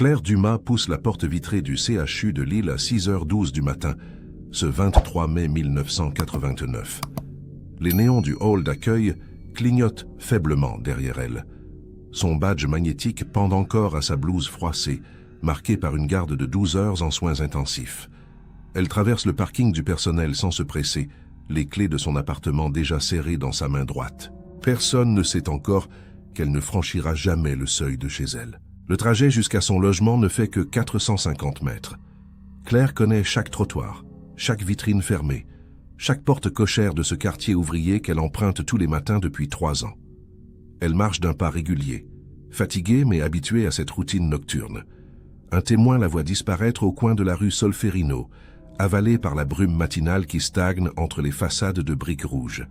Claire Dumas pousse la porte vitrée du CHU de Lille à 6h12 du matin, ce 23 mai 1989. Les néons du hall d'accueil clignotent faiblement derrière elle. Son badge magnétique pend encore à sa blouse froissée, marquée par une garde de 12 heures en soins intensifs. Elle traverse le parking du personnel sans se presser, les clés de son appartement déjà serrées dans sa main droite. Personne ne sait encore qu'elle ne franchira jamais le seuil de chez elle. Le trajet jusqu'à son logement ne fait que 450 mètres. Claire connaît chaque trottoir, chaque vitrine fermée, chaque porte cochère de ce quartier ouvrier qu'elle emprunte tous les matins depuis 3 ans. Elle marche d'un pas régulier, fatiguée mais habituée à cette routine nocturne. Un témoin la voit disparaître au coin de la rue Solferino, avalée par la brume matinale qui stagne entre les façades de briques rouges.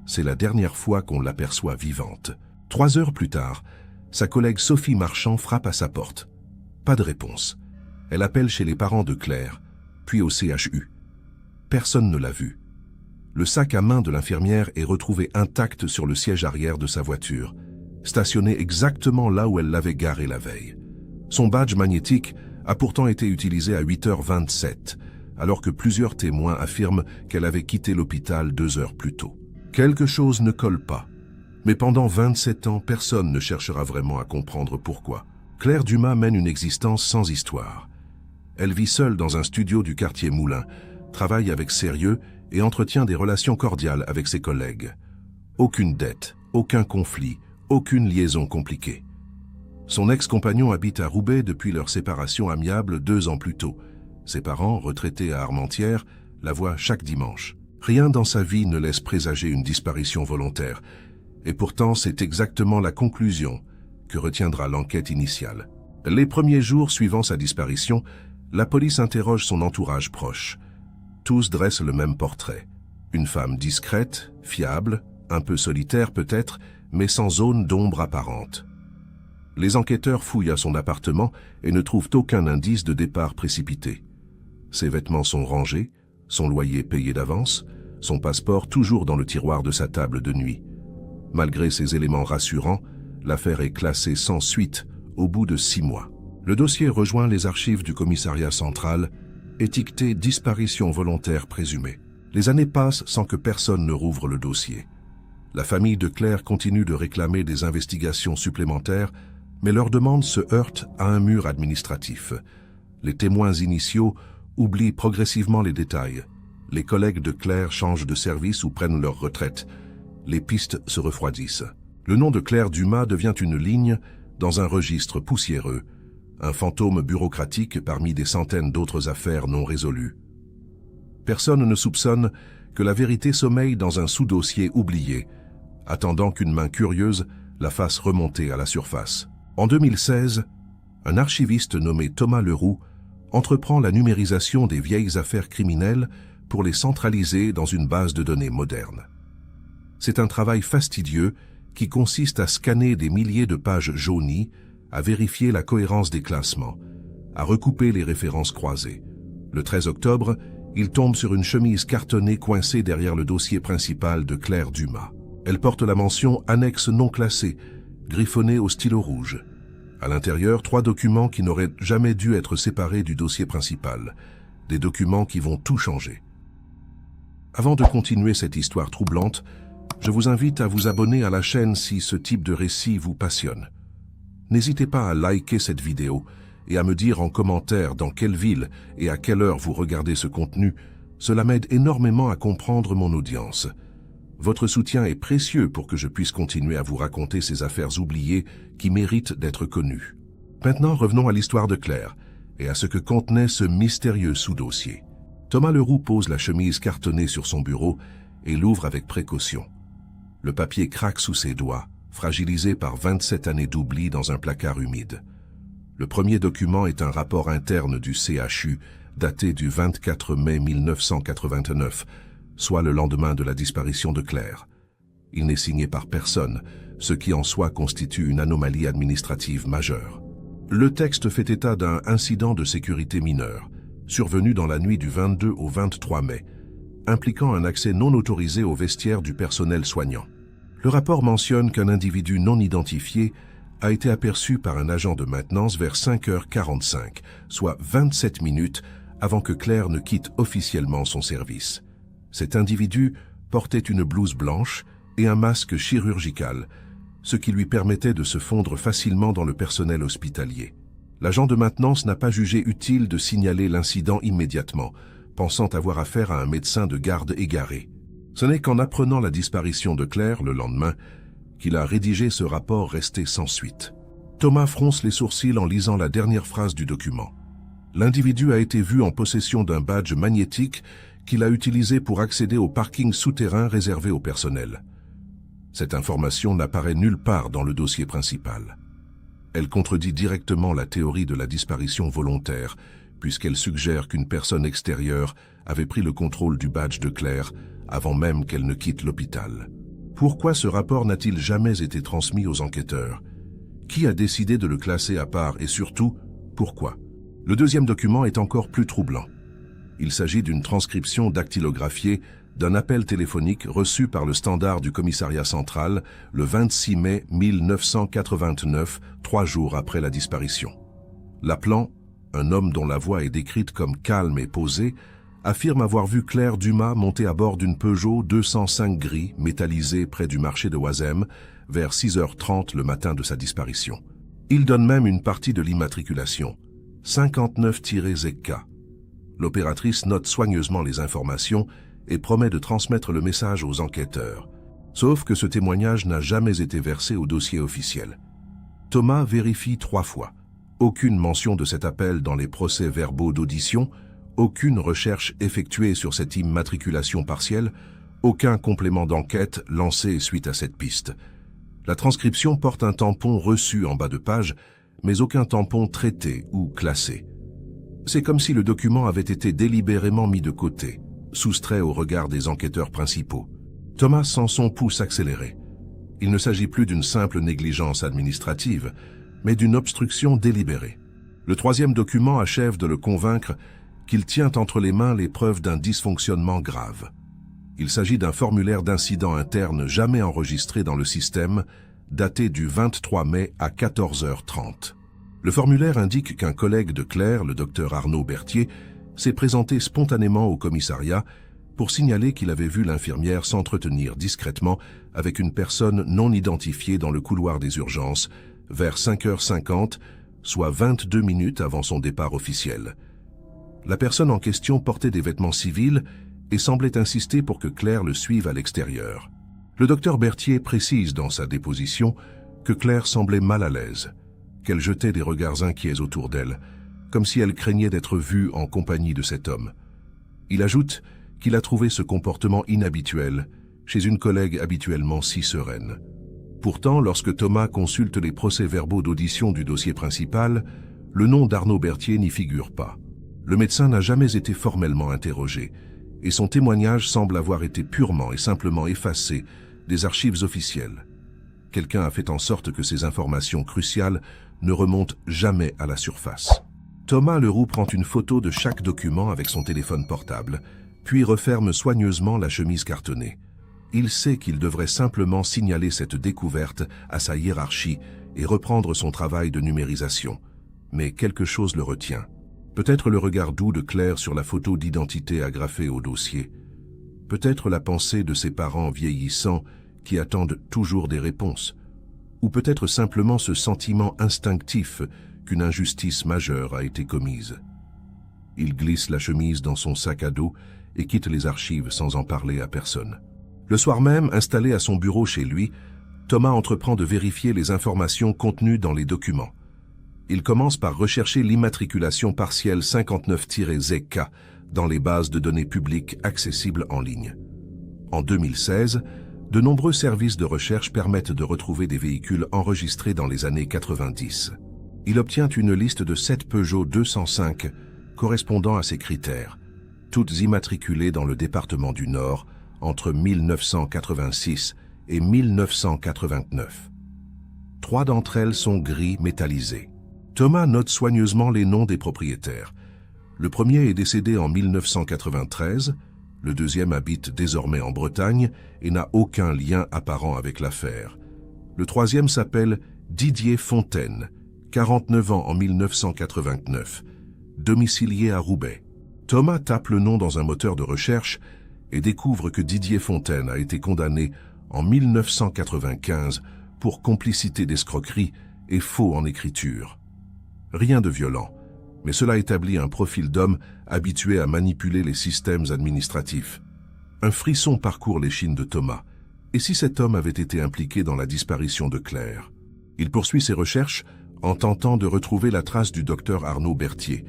C'est la dernière fois qu'on l'aperçoit vivante. 3 heures plus tard, sa collègue Sophie Marchand frappe à sa porte. Pas de réponse. Elle appelle chez les parents de Claire, puis au CHU. Personne ne l'a vue. Le sac à main de l'infirmière est retrouvé intact sur le siège arrière de sa voiture, stationné exactement là où elle l'avait garé la veille. Son badge magnétique a pourtant été utilisé à 8h27, alors que plusieurs témoins affirment qu'elle avait quitté l'hôpital 2 heures plus tôt. Quelque chose ne colle pas. Mais pendant 27 ans, personne ne cherchera vraiment à comprendre pourquoi. Claire Dumas mène une existence sans histoire. Elle vit seule dans un studio du quartier Moulin, travaille avec sérieux et entretient des relations cordiales avec ses collègues. Aucune dette, aucun conflit, aucune liaison compliquée. Son ex-compagnon habite à Roubaix depuis leur séparation amiable 2 ans plus tôt. Ses parents, retraités à Armentières, la voient chaque dimanche. Rien dans sa vie ne laisse présager une disparition volontaire. Et pourtant, c'est exactement la conclusion que retiendra l'enquête initiale. Les premiers jours suivant sa disparition, la police interroge son entourage proche. Tous dressent le même portrait. Une femme discrète, fiable, un peu solitaire peut-être, mais sans zone d'ombre apparente. Les enquêteurs fouillent à son appartement et ne trouvent aucun indice de départ précipité. Ses vêtements sont rangés, son loyer payé d'avance, son passeport toujours dans le tiroir de sa table de nuit. Malgré ces éléments rassurants, l'affaire est classée sans suite au bout de 6 mois. Le dossier rejoint les archives du commissariat central, étiqueté « Disparition volontaire présumée ». Les années passent sans que personne ne rouvre le dossier. La famille de Claire continue de réclamer des investigations supplémentaires, mais leur demande se heurte à un mur administratif. Les témoins initiaux oublient progressivement les détails. Les collègues de Claire changent de service ou prennent leur retraite. Les pistes se refroidissent. Le nom de Claire Dumas devient une ligne dans un registre poussiéreux, un fantôme bureaucratique parmi des centaines d'autres affaires non résolues. Personne ne soupçonne que la vérité sommeille dans un sous-dossier oublié, attendant qu'une main curieuse la fasse remonter à la surface. En 2016, un archiviste nommé Thomas Leroux entreprend la numérisation des vieilles affaires criminelles pour les centraliser dans une base de données moderne. C'est un travail fastidieux qui consiste à scanner des milliers de pages jaunies, à vérifier la cohérence des classements, à recouper les références croisées. Le 13 octobre, il tombe sur une chemise cartonnée coincée derrière le dossier principal de Claire Dumas. Elle porte la mention « Annexe non classée », griffonnée au stylo rouge. À l'intérieur, 3 documents qui n'auraient jamais dû être séparés du dossier principal. Des documents qui vont tout changer. Avant de continuer cette histoire troublante, je vous invite à vous abonner à la chaîne si ce type de récit vous passionne. N'hésitez pas à liker cette vidéo et à me dire en commentaire dans quelle ville et à quelle heure vous regardez ce contenu. Cela m'aide énormément à comprendre mon audience. Votre soutien est précieux pour que je puisse continuer à vous raconter ces affaires oubliées qui méritent d'être connues. Maintenant, revenons à l'histoire de Claire et à ce que contenait ce mystérieux sous-dossier. Thomas Leroux pose la chemise cartonnée sur son bureau et l'ouvre avec précaution. Le papier craque sous ses doigts, fragilisé par 27 années d'oubli dans un placard humide. Le premier document est un rapport interne du CHU, daté du 24 mai 1989, soit le lendemain de la disparition de Claire. Il n'est signé par personne, ce qui en soi constitue une anomalie administrative majeure. Le texte fait état d'un incident de sécurité mineur, survenu dans la nuit du 22 au 23 mai, impliquant un accès non autorisé au vestiaire du personnel soignant. Le rapport mentionne qu'un individu non identifié a été aperçu par un agent de maintenance vers 5h45, soit 27 minutes avant que Claire ne quitte officiellement son service. Cet individu portait une blouse blanche et un masque chirurgical, ce qui lui permettait de se fondre facilement dans le personnel hospitalier. L'agent de maintenance n'a pas jugé utile de signaler l'incident immédiatement, pensant avoir affaire à un médecin de garde égaré. Ce n'est qu'en apprenant la disparition de Claire le lendemain qu'il a rédigé ce rapport resté sans suite. Thomas fronce les sourcils en lisant la dernière phrase du document. L'individu a été vu en possession d'un badge magnétique qu'il a utilisé pour accéder au parking souterrain réservé au personnel. Cette information n'apparaît nulle part dans le dossier principal. Elle contredit directement la théorie de la disparition volontaire, puisqu'elle suggère qu'une personne extérieure avait pris le contrôle du badge de Claire avant même qu'elle ne quitte l'hôpital. Pourquoi ce rapport n'a-t-il jamais été transmis aux enquêteurs? Qui a décidé de le classer à part et surtout, pourquoi? Le deuxième document est encore plus troublant. Il s'agit d'une transcription dactylographiée d'un appel téléphonique reçu par le standard du commissariat central le 26 mai 1989, 3 jours après la disparition. L'appelant, un homme dont la voix est décrite comme calme et posée, affirme avoir vu Claire Dumas monter à bord d'une Peugeot 205 gris métallisée près du marché de Oisem vers 6h30 le matin de sa disparition. Il donne même une partie de l'immatriculation, 59-ZK. L'opératrice note soigneusement les informations et promet de transmettre le message aux enquêteurs. Sauf que ce témoignage n'a jamais été versé au dossier officiel. Thomas vérifie 3 fois. Aucune mention de cet appel dans les procès-verbaux d'audition, aucune recherche effectuée sur cette immatriculation partielle, aucun complément d'enquête lancé suite à cette piste. La transcription porte un tampon reçu en bas de page, mais aucun tampon traité ou classé. C'est comme si le document avait été délibérément mis de côté, soustrait au regard des enquêteurs principaux. Thomas sent son pouce accélérer. Il ne s'agit plus d'une simple négligence administrative, mais d'une obstruction délibérée. Le troisième document achève de le convaincre qu'il tient entre les mains les preuves d'un dysfonctionnement grave. Il s'agit d'un formulaire d'incident interne jamais enregistré dans le système, daté du 23 mai à 14h30. Le formulaire indique qu'un collègue de Claire, le docteur Arnaud Berthier, s'est présenté spontanément au commissariat pour signaler qu'il avait vu l'infirmière s'entretenir discrètement avec une personne non identifiée dans le couloir des urgences vers 5h50, soit 22 minutes avant son départ officiel. La personne en question portait des vêtements civils et semblait insister pour que Claire le suive à l'extérieur. Le docteur Berthier précise dans sa déposition que Claire semblait mal à l'aise, qu'elle jetait des regards inquiets autour d'elle, comme si elle craignait d'être vue en compagnie de cet homme. Il ajoute qu'il a trouvé ce comportement inhabituel chez une collègue habituellement si sereine. Pourtant, lorsque Thomas consulte les procès-verbaux d'audition du dossier principal, le nom d'Arnaud Berthier n'y figure pas. Le médecin n'a jamais été formellement interrogé, et son témoignage semble avoir été purement et simplement effacé des archives officielles. Quelqu'un a fait en sorte que ces informations cruciales ne remontent jamais à la surface. Thomas Leroux prend une photo de chaque document avec son téléphone portable, puis referme soigneusement la chemise cartonnée. Il sait qu'il devrait simplement signaler cette découverte à sa hiérarchie et reprendre son travail de numérisation. Mais quelque chose le retient. Peut-être le regard doux de Claire sur la photo d'identité agrafée au dossier. Peut-être la pensée de ses parents vieillissants qui attendent toujours des réponses. Ou peut-être simplement ce sentiment instinctif qu'une injustice majeure a été commise. Il glisse la chemise dans son sac à dos et quitte les archives sans en parler à personne. Le soir même, installé à son bureau chez lui, Thomas entreprend de vérifier les informations contenues dans les documents. Il commence par rechercher l'immatriculation partielle 59-ZK dans les bases de données publiques accessibles en ligne. En 2016, de nombreux services de recherche permettent de retrouver des véhicules enregistrés dans les années 90. Il obtient une liste de 7 Peugeot 205 correspondant à ces critères, toutes immatriculées dans le département du Nord entre 1986 et 1989. 3 d'entre elles sont gris métallisées. Thomas note soigneusement les noms des propriétaires. Le premier est décédé en 1993, le deuxième habite désormais en Bretagne et n'a aucun lien apparent avec l'affaire. Le troisième s'appelle Didier Fontaine, 49 ans en 1989, domicilié à Roubaix. Thomas tape le nom dans un moteur de recherche et découvre que Didier Fontaine a été condamné en 1995 pour complicité d'escroquerie et faux en écriture. Rien de violent, mais cela établit un profil d'homme habitué à manipuler les systèmes administratifs. Un frisson parcourt l'échine de Thomas. Et si cet homme avait été impliqué dans la disparition de Claire? Il poursuit ses recherches en tentant de retrouver la trace du docteur Arnaud Berthier.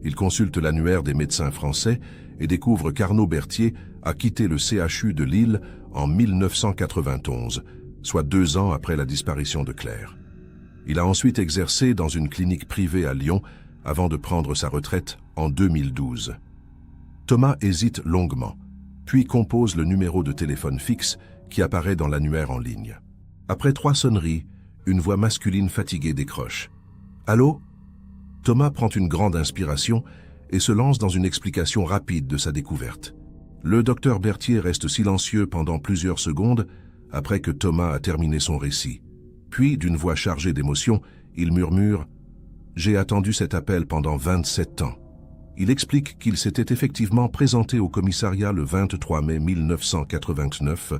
Il consulte l'annuaire des médecins français et découvre qu'Arnaud Berthier a quitté le CHU de Lille en 1991, soit 2 ans après la disparition de Claire. Il a ensuite exercé dans une clinique privée à Lyon avant de prendre sa retraite en 2012. Thomas hésite longuement, puis compose le numéro de téléphone fixe qui apparaît dans l'annuaire en ligne. Après 3 sonneries, une voix masculine fatiguée décroche. « Allô ?» Thomas prend une grande inspiration et se lance dans une explication rapide de sa découverte. Le docteur Berthier reste silencieux pendant plusieurs secondes après que Thomas a terminé son récit. Puis, d'une voix chargée d'émotion, il murmure « J'ai attendu cet appel pendant 27 ans. » Il explique qu'il s'était effectivement présenté au commissariat le 23 mai 1989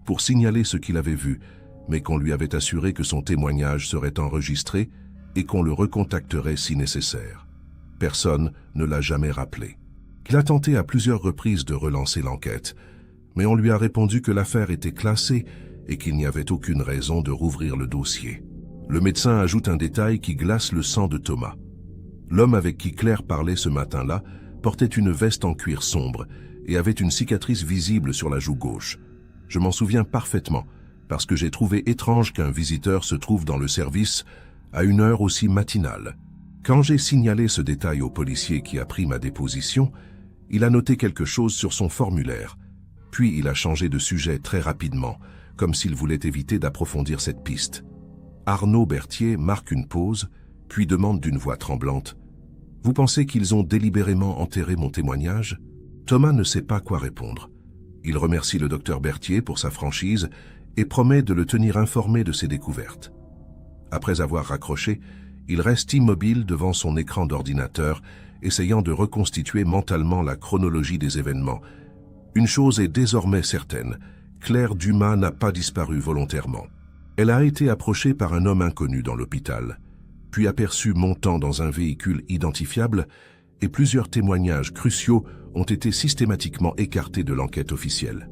pour signaler ce qu'il avait vu, mais qu'on lui avait assuré que son témoignage serait enregistré et qu'on le recontacterait si nécessaire. Personne ne l'a jamais rappelé. Il a tenté à plusieurs reprises de relancer l'enquête, mais on lui a répondu que l'affaire était classée et qu'il n'y avait aucune raison de rouvrir le dossier. Le médecin ajoute un détail qui glace le sang de Thomas. L'homme avec qui Claire parlait ce matin-là portait une veste en cuir sombre et avait une cicatrice visible sur la joue gauche. Je m'en souviens parfaitement, parce que j'ai trouvé étrange qu'un visiteur se trouve dans le service à une heure aussi matinale. Quand j'ai signalé ce détail au policier qui a pris ma déposition, il a noté quelque chose sur son formulaire, puis il a changé de sujet très rapidement, comme s'il voulait éviter d'approfondir cette piste. Arnaud Berthier marque une pause, puis demande d'une voix tremblante « Vous pensez qu'ils ont délibérément enterré mon témoignage ?» Thomas ne sait pas quoi répondre. Il remercie le docteur Berthier pour sa franchise et promet de le tenir informé de ses découvertes. Après avoir raccroché, il reste immobile devant son écran d'ordinateur, essayant de reconstituer mentalement la chronologie des événements. Une chose est désormais certaine, Claire Dumas n'a pas disparu volontairement. Elle a été approchée par un homme inconnu dans l'hôpital, puis aperçue montant dans un véhicule identifiable, et plusieurs témoignages cruciaux ont été systématiquement écartés de l'enquête officielle.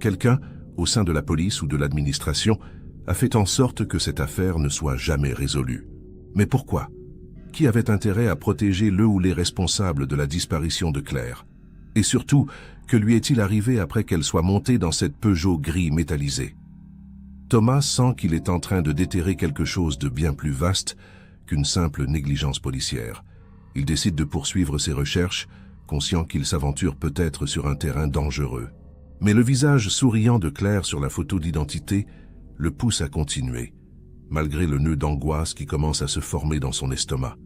Quelqu'un, au sein de la police ou de l'administration, a fait en sorte que cette affaire ne soit jamais résolue. Mais pourquoi? Qui avait intérêt à protéger le ou les responsables de la disparition de Claire? Et surtout, que lui est-il arrivé après qu'elle soit montée dans cette Peugeot gris métallisé? Thomas sent qu'il est en train de déterrer quelque chose de bien plus vaste qu'une simple négligence policière. Il décide de poursuivre ses recherches, conscient qu'il s'aventure peut-être sur un terrain dangereux. Mais le visage souriant de Claire sur la photo d'identité le pousse à continuer, malgré le nœud d'angoisse qui commence à se former dans son estomac.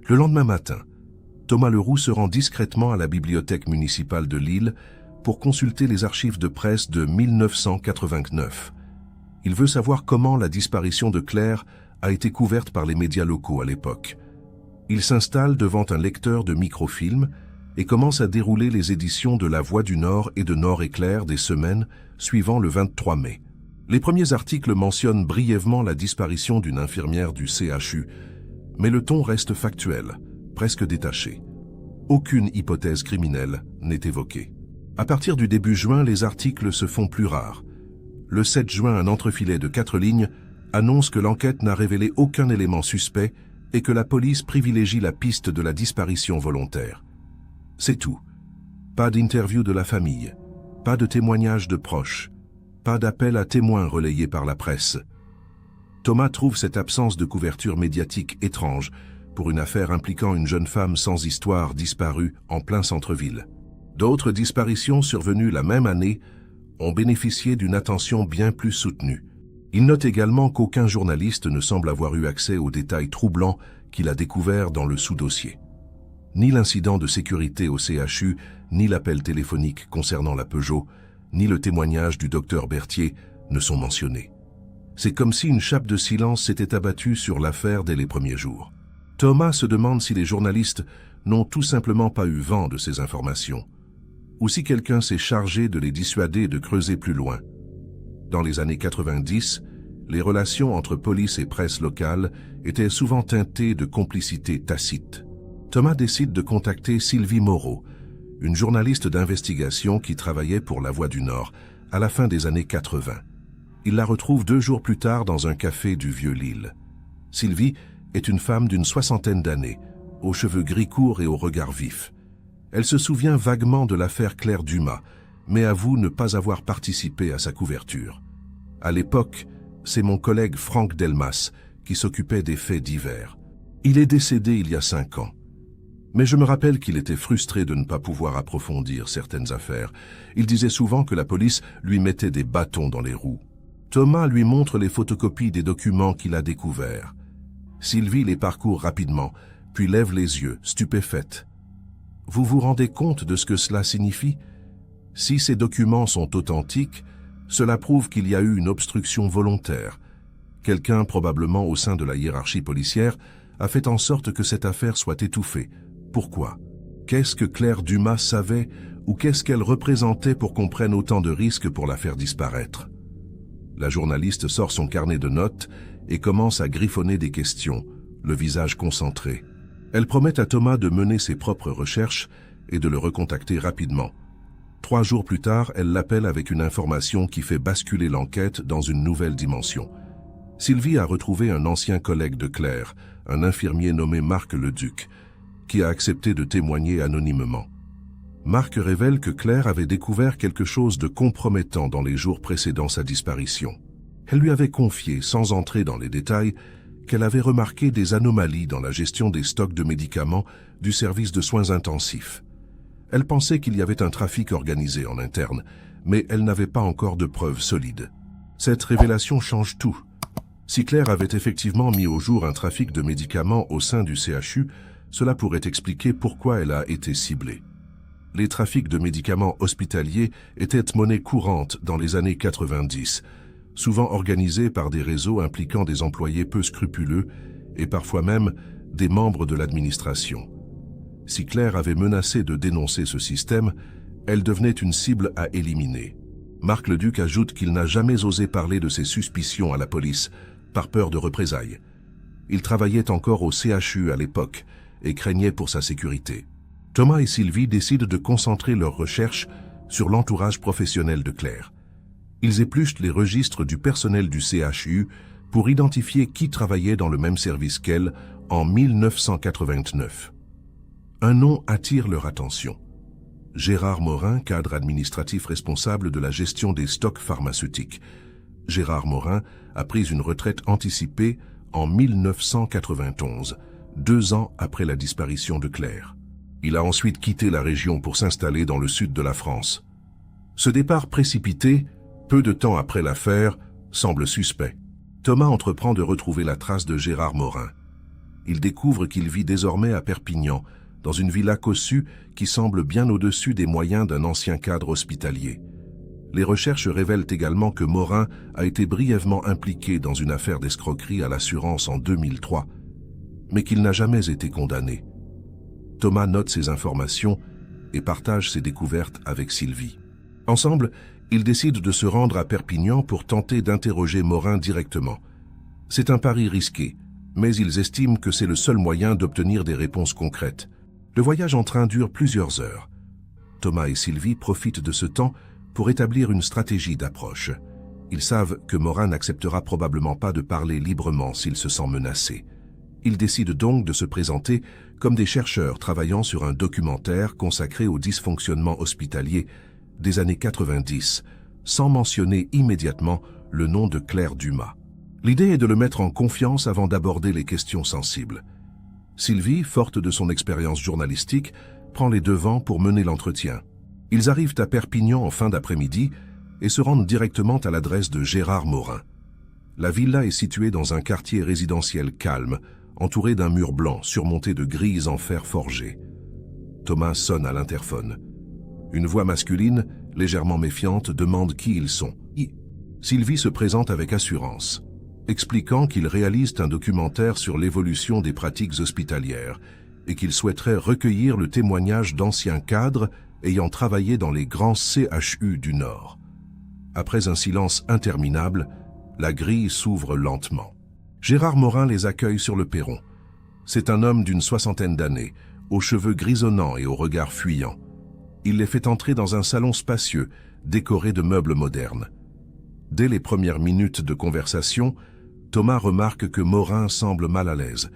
Le lendemain matin, Thomas Leroux se rend discrètement à la bibliothèque municipale de Lille pour consulter les archives de presse de 1989. Il veut savoir comment la disparition de Claire a été couverte par les médias locaux à l'époque. Il s'installe devant un lecteur de microfilm et commence à dérouler les éditions de La Voix du Nord et de Nord-Éclair des semaines suivant le 23 mai. Les premiers articles mentionnent brièvement la disparition d'une infirmière du CHU, mais le ton reste factuel, presque détaché. Aucune hypothèse criminelle n'est évoquée. À partir du début juin, les articles se font plus rares. Le 7 juin, un entrefilet de 4 lignes annonce que l'enquête n'a révélé aucun élément suspect et que la police privilégie la piste de la disparition volontaire. C'est tout. Pas d'interview de la famille, pas de témoignages de proches, pas d'appel à témoins relayés par la presse. Thomas trouve cette absence de couverture médiatique étrange pour une affaire impliquant une jeune femme sans histoire disparue en plein centre-ville. D'autres disparitions survenues la même année ont bénéficié d'une attention bien plus soutenue. Il note également qu'aucun journaliste ne semble avoir eu accès aux détails troublants qu'il a découverts dans le sous-dossier. Ni l'incident de sécurité au CHU, ni l'appel téléphonique concernant la Peugeot, ni le témoignage du docteur Berthier ne sont mentionnés. C'est comme si une chape de silence s'était abattue sur l'affaire dès les premiers jours. Thomas se demande si les journalistes n'ont tout simplement pas eu vent de ces informations, ou si quelqu'un s'est chargé de les dissuader de creuser plus loin. Dans les années 90, les relations entre police et presse locale étaient souvent teintées de complicité tacite. Thomas décide de contacter Sylvie Moreau, une journaliste d'investigation qui travaillait pour La Voix du Nord à la fin des années 80. Il la retrouve 2 jours plus tard dans un café du Vieux-Lille. Sylvie est une femme d'une 60aine d'années, aux cheveux gris courts et au regard vif. Elle se souvient vaguement de l'affaire Claire Dumas, mais avoue ne pas avoir participé à sa couverture. À l'époque, c'est mon collègue Franck Delmas qui s'occupait des faits divers. Il est décédé il y a 5 ans. Mais je me rappelle qu'il était frustré de ne pas pouvoir approfondir certaines affaires. Il disait souvent que la police lui mettait des bâtons dans les roues. Thomas lui montre les photocopies des documents qu'il a découverts. Sylvie les parcourt rapidement, puis lève les yeux, stupéfaite. Vous vous rendez compte de ce que cela signifie? Si ces documents sont authentiques, cela prouve qu'il y a eu une obstruction volontaire. Quelqu'un, probablement au sein de la hiérarchie policière, a fait en sorte que cette affaire soit étouffée. Pourquoi? Qu'est-ce que Claire Dumas savait ou qu'est-ce qu'elle représentait pour qu'on prenne autant de risques pour la faire disparaître? La journaliste sort son carnet de notes et commence à griffonner des questions, le visage concentré. Elle promet à Thomas de mener ses propres recherches et de le recontacter rapidement. 3 jours plus tard, elle l'appelle avec une information qui fait basculer l'enquête dans une nouvelle dimension. Sylvie a retrouvé un ancien collègue de Claire, un infirmier nommé Marc Leduc, qui a accepté de témoigner anonymement. Marc révèle que Claire avait découvert quelque chose de compromettant dans les jours précédant sa disparition. Elle lui avait confié, sans entrer dans les détails, qu'elle avait remarqué des anomalies dans la gestion des stocks de médicaments du service de soins intensifs. Elle pensait qu'il y avait un trafic organisé en interne, mais elle n'avait pas encore de preuves solides. Cette révélation change tout. Si Claire avait effectivement mis au jour un trafic de médicaments au sein du CHU, cela pourrait expliquer pourquoi elle a été ciblée. Les trafics de médicaments hospitaliers étaient monnaie courante dans les années 90, souvent organisés par des réseaux impliquant des employés peu scrupuleux et parfois même des membres de l'administration. Si Claire avait menacé de dénoncer ce système, elle devenait une cible à éliminer. Marc Leduc ajoute qu'il n'a jamais osé parler de ses suspicions à la police, par peur de représailles. Il travaillait encore au CHU à l'époque et craignait pour sa sécurité. Thomas et Sylvie décident de concentrer leurs recherches sur l'entourage professionnel de Claire. Ils épluchent les registres du personnel du CHU pour identifier qui travaillait dans le même service qu'elle en 1989. Un nom attire leur attention. Gérard Morin, cadre administratif responsable de la gestion des stocks pharmaceutiques. Gérard Morin a pris une retraite anticipée en 1991, 2 ans après la disparition de Claire. Il a ensuite quitté la région pour s'installer dans le sud de la France. Ce départ précipité, peu de temps après l'affaire, semble suspect. Thomas entreprend de retrouver la trace de Gérard Morin. Il découvre qu'il vit désormais à Perpignan, dans une villa cossue qui semble bien au-dessus des moyens d'un ancien cadre hospitalier. Les recherches révèlent également que Morin a été brièvement impliqué dans une affaire d'escroquerie à l'assurance en 2003, mais qu'il n'a jamais été condamné. Thomas note ces informations et partage ses découvertes avec Sylvie. Ensemble, ils décident de se rendre à Perpignan pour tenter d'interroger Morin directement. C'est un pari risqué, mais ils estiment que c'est le seul moyen d'obtenir des réponses concrètes. Le voyage en train dure plusieurs heures. Thomas et Sylvie profitent de ce temps pour établir une stratégie d'approche. Ils savent que Morin n'acceptera probablement pas de parler librement s'il se sent menacé. Ils décident donc de se présenter comme des chercheurs travaillant sur un documentaire consacré au dysfonctionnement hospitalier des années 90, sans mentionner immédiatement le nom de Claire Dumas. L'idée est de le mettre en confiance avant d'aborder les questions sensibles. Sylvie, forte de son expérience journalistique, prend les devants pour mener l'entretien. Ils arrivent à Perpignan en fin d'après-midi et se rendent directement à l'adresse de Gérard Morin. La villa est située dans un quartier résidentiel calme, entouré d'un mur blanc surmonté de grilles en fer forgé. Thomas sonne à l'interphone. Une voix masculine, légèrement méfiante, demande qui ils sont. Sylvie se présente avec assurance. expliquant qu'ils réalisent un documentaire sur l'évolution des pratiques hospitalières et qu'ils souhaiteraient recueillir le témoignage d'anciens cadres ayant travaillé dans les grands CHU du Nord. Après un silence interminable, la grille s'ouvre lentement. Gérard Morin les accueille sur le perron. C'est un homme d'une 60aine d'années, aux cheveux grisonnants et au regard fuyant. Il les fait entrer dans un salon spacieux, décoré de meubles modernes. Dès les premières minutes de conversation, Thomas remarque que Morin semble mal à l'aise.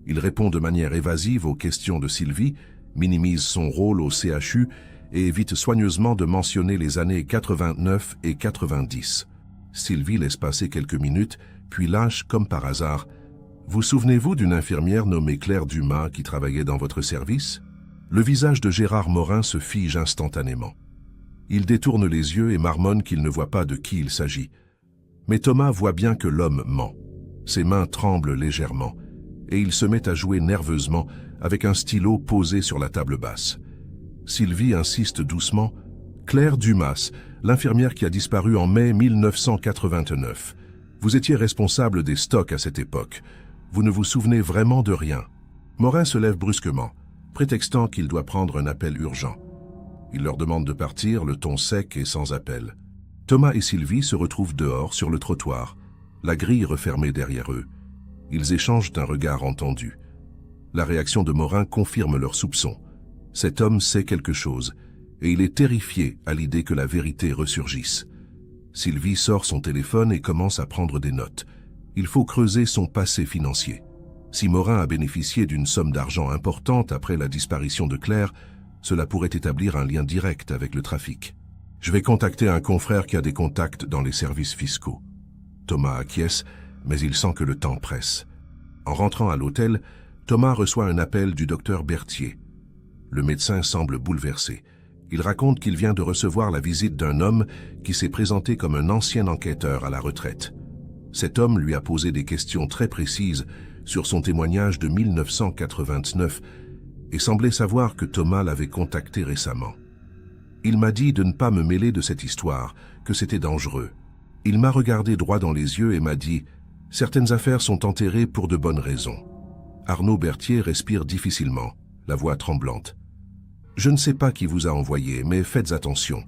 Il répond de manière évasive aux questions de Sylvie, minimise son rôle au CHU et évite soigneusement de mentionner les années 89 et 90. Sylvie laisse passer quelques minutes, puis lâche comme par hasard « Vous souvenez-vous d'une infirmière nommée Claire Dumas qui travaillait dans votre service ?» Le visage de Gérard Morin se fige instantanément. Il détourne les yeux et marmonne qu'il ne voit pas de qui il s'agit. Mais Thomas voit bien que l'homme ment. Ses mains tremblent légèrement, et il se met à jouer nerveusement avec un stylo posé sur la table basse. Sylvie insiste doucement. « Claire Dumas, l'infirmière qui a disparu en mai 1989. Vous étiez responsable des stocks à cette époque. Vous ne vous souvenez vraiment de rien. » Morin se lève brusquement, prétextant qu'il doit prendre un appel urgent. Il leur demande de partir, le ton sec et sans appel. Thomas et Sylvie se retrouvent dehors, sur le trottoir, la grille refermée derrière eux. Ils échangent un regard entendu. La réaction de Morin confirme leurs soupçons. Cet homme sait quelque chose, et il est terrifié à l'idée que la vérité ressurgisse. Sylvie sort son téléphone et commence à prendre des notes. Il faut creuser son passé financier. Si Morin a bénéficié d'une somme d'argent importante après la disparition de Claire, cela pourrait établir un lien direct avec le trafic. Je vais contacter un confrère qui a des contacts dans les services fiscaux. Thomas acquiesce, mais il sent que le temps presse. En rentrant à l'hôtel, Thomas reçoit un appel du docteur Berthier. Le médecin semble bouleversé. Il raconte qu'il vient de recevoir la visite d'un homme qui s'est présenté comme un ancien enquêteur à la retraite. Cet homme lui a posé des questions très précises sur son témoignage de 1989 et semblait savoir que Thomas l'avait contacté récemment. Il m'a dit de ne pas me mêler de cette histoire, que c'était dangereux. Il m'a regardé droit dans les yeux et m'a dit « Certaines affaires sont enterrées pour de bonnes raisons. » Arnaud Berthier respire difficilement, la voix tremblante. « Je ne sais pas qui vous a envoyé, mais faites attention.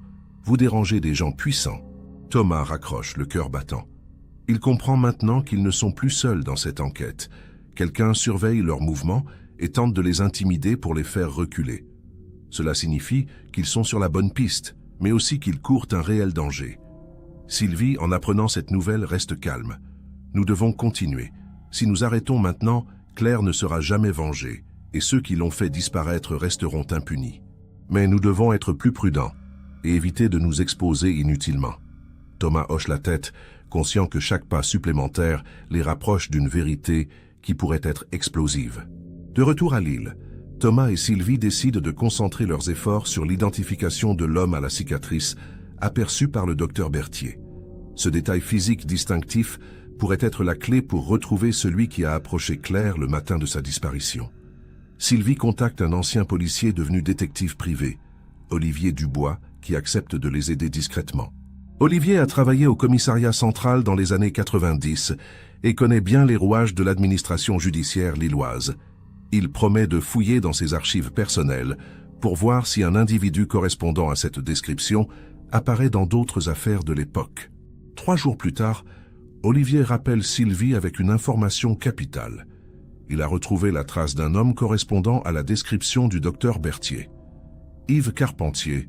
Vous dérangez des gens puissants. » Thomas raccroche, le cœur battant. Il comprend maintenant qu'ils ne sont plus seuls dans cette enquête. Quelqu'un surveille leurs mouvements et tente de les intimider pour les faire reculer. Cela signifie qu'ils sont sur la bonne piste, mais aussi qu'ils courent un réel danger. Sylvie, en apprenant cette nouvelle, reste calme. Nous devons continuer. Si nous arrêtons maintenant, Claire ne sera jamais vengée, et ceux qui l'ont fait disparaître resteront impunis. Mais nous devons être plus prudents et éviter de nous exposer inutilement. Thomas hoche la tête, conscient que chaque pas supplémentaire les rapproche d'une vérité qui pourrait être explosive. De retour à Lille, Thomas et Sylvie décident de concentrer leurs efforts sur l'identification de l'homme à la cicatrice aperçu par le docteur Berthier. Ce détail physique distinctif pourrait être la clé pour retrouver celui qui a approché Claire le matin de sa disparition. Sylvie contacte un ancien policier devenu détective privé, Olivier Dubois, qui accepte de les aider discrètement. Olivier a travaillé au commissariat central dans les années 90 et connaît bien les rouages de l'administration judiciaire lilloise. Il promet de fouiller dans ses archives personnelles pour voir si un individu correspondant à cette description apparaît dans d'autres affaires de l'époque. 3 jours plus tard, Olivier rappelle Sylvie avec une information capitale. Il a retrouvé la trace d'un homme correspondant à la description du docteur Berthier. Yves Carpentier,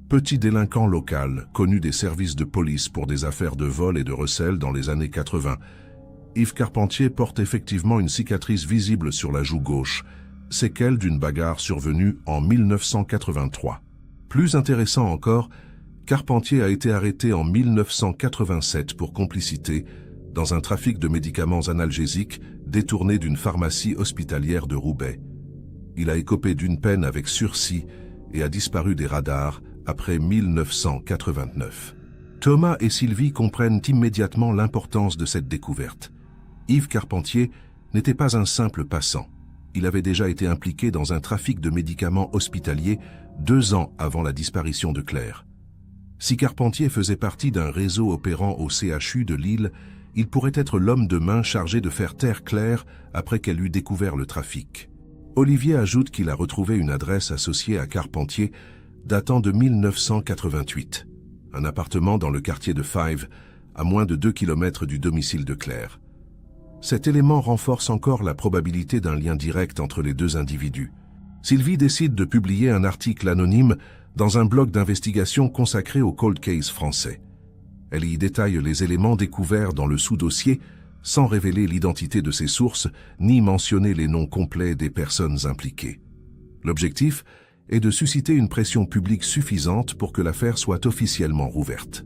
petit délinquant local, connu des services de police pour des affaires de vol et de recel dans les années 80. Yves Carpentier porte effectivement une cicatrice visible sur la joue gauche, séquelle d'une bagarre survenue en 1983. Plus intéressant encore, Carpentier a été arrêté en 1987 pour complicité dans un trafic de médicaments analgésiques détourné d'une pharmacie hospitalière de Roubaix. Il a écopé d'une peine avec sursis et a disparu des radars après 1989. Thomas et Sylvie comprennent immédiatement l'importance de cette découverte. Yves Carpentier n'était pas un simple passant. Il avait déjà été impliqué dans un trafic de médicaments hospitaliers 2 ans avant la disparition de Claire. Si Carpentier faisait partie d'un réseau opérant au CHU de Lille, il pourrait être l'homme de main chargé de faire taire Claire après qu'elle eut découvert le trafic. Olivier ajoute qu'il a retrouvé une adresse associée à Carpentier datant de 1988, un appartement dans le quartier de Five, à moins de 2 km du domicile de Claire. Cet élément renforce encore la probabilité d'un lien direct entre les deux individus. Sylvie décide de publier un article anonyme dans un blog d'investigation consacré au cold case français. Elle y détaille les éléments découverts dans le sous-dossier sans révéler l'identité de ses sources ni mentionner les noms complets des personnes impliquées. L'objectif est de susciter une pression publique suffisante pour que l'affaire soit officiellement rouverte.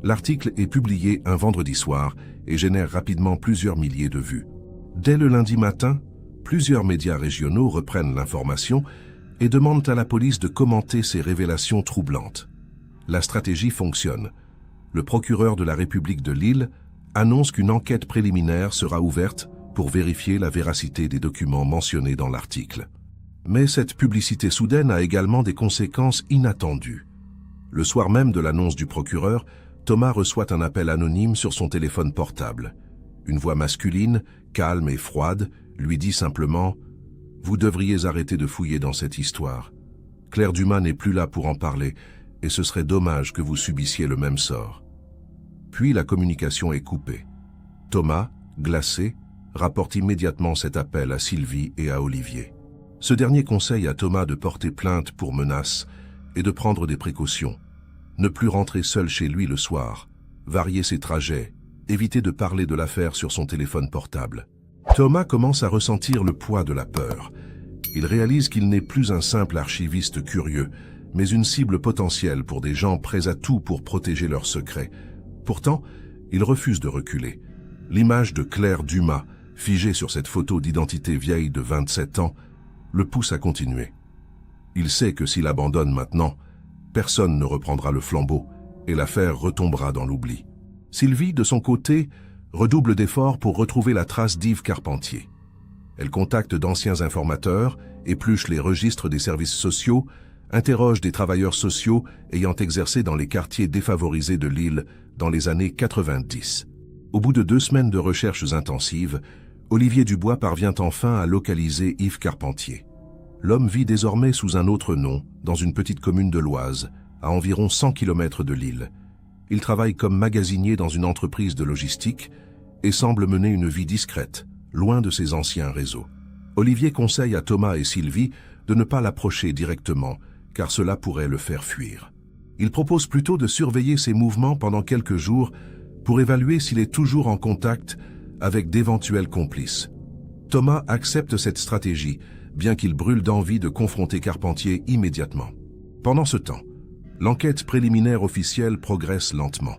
L'article est publié un vendredi soir et génère rapidement plusieurs milliers de vues. Dès le lundi matin, plusieurs médias régionaux reprennent l'information et demandent à la police de commenter ces révélations troublantes. La stratégie fonctionne. Le procureur de la République de Lille annonce qu'une enquête préliminaire sera ouverte pour vérifier la véracité des documents mentionnés dans l'article. Mais cette publicité soudaine a également des conséquences inattendues. Le soir même de l'annonce du procureur, Thomas reçoit un appel anonyme sur son téléphone portable. Une voix masculine, calme et froide, lui dit simplement « Vous devriez arrêter de fouiller dans cette histoire. Claire Dumas n'est plus là pour en parler, et ce serait dommage que vous subissiez le même sort. » Puis la communication est coupée. Thomas, glacé, rapporte immédiatement cet appel à Sylvie et à Olivier. Ce dernier conseille à Thomas de porter plainte pour menace et de prendre des précautions. Ne plus rentrer seul chez lui le soir, varier ses trajets, éviter de parler de l'affaire sur son téléphone portable. Thomas commence à ressentir le poids de la peur. Il réalise qu'il n'est plus un simple archiviste curieux, mais une cible potentielle pour des gens prêts à tout pour protéger leurs secrets. Pourtant, il refuse de reculer. L'image de Claire Dumas, figée sur cette photo d'identité vieille de 27 ans, le pousse à continuer. Il sait que s'il abandonne maintenant, personne ne reprendra le flambeau et l'affaire retombera dans l'oubli. Sylvie, de son côté, redouble d'efforts pour retrouver la trace d'Yves Carpentier. Elle contacte d'anciens informateurs, épluche les registres des services sociaux, interroge des travailleurs sociaux ayant exercé dans les quartiers défavorisés de Lille dans les années 90. Au bout de 2 semaines de recherches intensives, Olivier Dubois parvient enfin à localiser Yves Carpentier. L'homme vit désormais sous un autre nom, dans une petite commune de l'Oise, à environ 100 km de Lille. Il travaille comme magasinier dans une entreprise de logistique et semble mener une vie discrète, loin de ses anciens réseaux. Olivier conseille à Thomas et Sylvie de ne pas l'approcher directement, car cela pourrait le faire fuir. Il propose plutôt de surveiller ses mouvements pendant quelques jours pour évaluer s'il est toujours en contact avec d'éventuels complices. Thomas accepte cette stratégie, bien qu'il brûle d'envie de confronter Carpentier immédiatement. Pendant ce temps, l'enquête préliminaire officielle progresse lentement.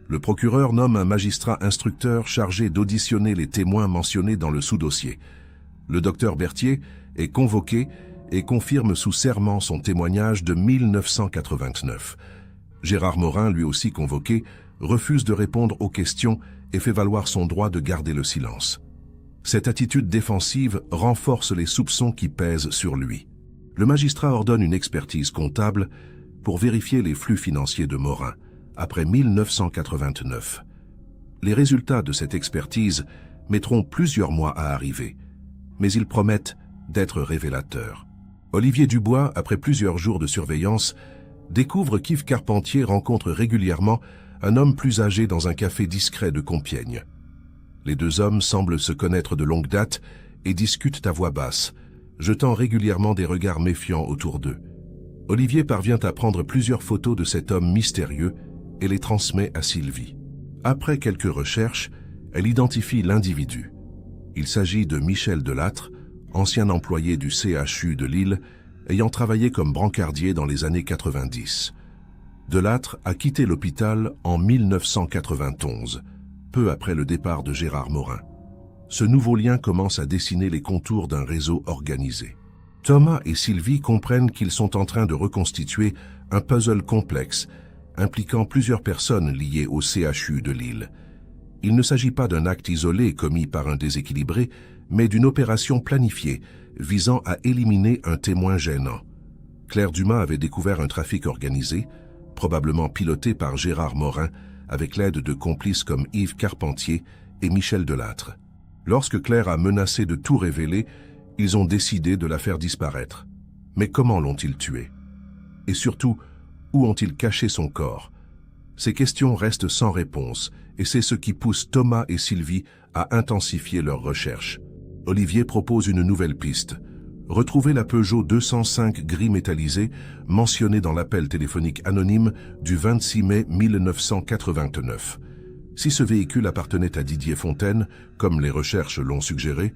Le procureur nomme un magistrat instructeur chargé d'auditionner les témoins mentionnés dans le sous-dossier. Le docteur Berthier est convoqué et confirme sous serment son témoignage de 1989. Gérard Morin, lui aussi convoqué, refuse de répondre aux questions et fait valoir son droit de garder le silence. Cette attitude défensive renforce les soupçons qui pèsent sur lui. Le magistrat ordonne une expertise comptable pour vérifier les flux financiers de Morin, après 1989. Les résultats de cette expertise mettront plusieurs mois à arriver, mais ils promettent d'être révélateurs. Olivier Dubois, après plusieurs jours de surveillance, découvre qu'Yves Carpentier rencontre régulièrement un homme plus âgé dans un café discret de Compiègne. Les deux hommes semblent se connaître de longue date et discutent à voix basse, jetant régulièrement des regards méfiants autour d'eux. Olivier parvient à prendre plusieurs photos de cet homme mystérieux et les transmet à Sylvie. Après quelques recherches, elle identifie l'individu. Il s'agit de Michel Delattre, ancien employé du CHU de Lille, ayant travaillé comme brancardier dans les années 90. Delattre a quitté l'hôpital en 1991, peu après le départ de Gérard Morin. Ce nouveau lien commence à dessiner les contours d'un réseau organisé. Thomas et Sylvie comprennent qu'ils sont en train de reconstituer un puzzle complexe, impliquant plusieurs personnes liées au CHU de Lille. Il ne s'agit pas d'un acte isolé commis par un déséquilibré, mais d'une opération planifiée visant à éliminer un témoin gênant. Claire Dumas avait découvert un trafic organisé, probablement piloté par Gérard Morin, avec l'aide de complices comme Yves Carpentier et Michel Delattre. Lorsque Claire a menacé de tout révéler, ils ont décidé de la faire disparaître. Mais comment l'ont-ils tuée? Et surtout, où ont-ils caché son corps? Ces questions restent sans réponse, et c'est ce qui pousse Thomas et Sylvie à intensifier leurs recherches. Olivier propose une nouvelle piste. Retrouver la Peugeot 205 gris métallisé mentionnée dans l'appel téléphonique anonyme du 26 mai 1989. Si ce véhicule appartenait à Didier Fontaine, comme les recherches l'ont suggéré,